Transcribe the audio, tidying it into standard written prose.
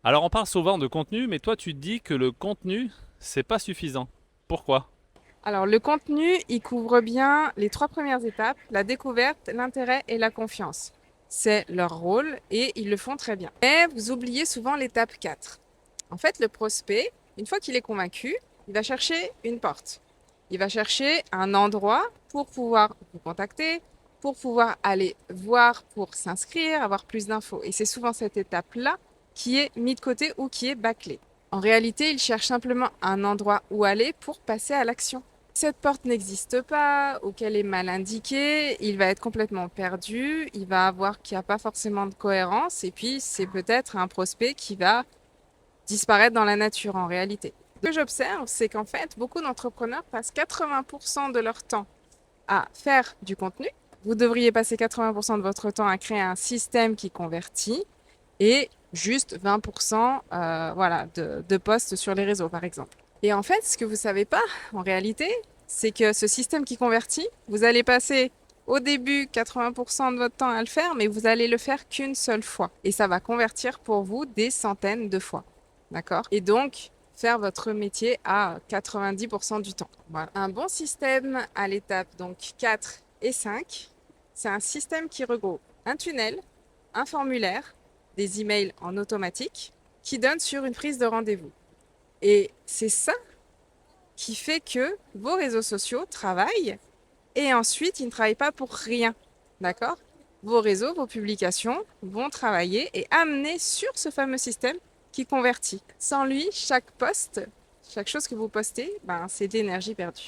Alors on parle souvent de contenu, mais toi tu dis que le contenu, c'est pas suffisant. Pourquoi? Alors, le contenu, il couvre bien les trois premières étapes, la découverte, l'intérêt et la confiance. C'est leur rôle et ils le font très bien. Mais vous oubliez souvent l'étape 4. En fait, le prospect, une fois qu'il est convaincu, il va chercher une porte. Il va chercher un endroit pour pouvoir vous contacter, pour pouvoir aller voir, pour s'inscrire, avoir plus d'infos. Et c'est souvent cette étape-là qui est mise de côté ou qui est bâclée. En réalité, il cherche simplement un endroit où aller pour passer à l'action. Si cette porte n'existe pas ou qu'elle est mal indiquée, il va être complètement perdu, il va avoir qu'il n'y a pas forcément de cohérence et puis c'est peut-être un prospect qui va disparaître dans la nature en réalité. Ce que j'observe, c'est qu'en fait, beaucoup d'entrepreneurs passent 80% de leur temps à faire du contenu. Vous devriez passer 80% de votre temps à créer un système qui convertit et juste 20% voilà, de posts sur les réseaux, par exemple. Et en fait, ce que vous ne savez pas, en réalité, c'est que ce système qui convertit, vous allez passer au début 80% de votre temps à le faire, mais vous allez le faire qu'une seule fois. Et ça va convertir pour vous des centaines de fois. D'accord? Et donc, faire votre métier à 90% du temps. Voilà. Un bon système à l'étape donc 4 et 5, c'est un système qui regroupe un tunnel, un formulaire, des emails en automatique qui donnent sur une prise de rendez-vous. Et c'est ça qui fait que vos réseaux sociaux travaillent et ensuite ils ne travaillent pas pour rien. D'accord? Vos réseaux, vos publications vont travailler et amener sur ce fameux système qui convertit. Sans lui, chaque post, chaque chose que vous postez, ben, c'est de l'énergie perdue.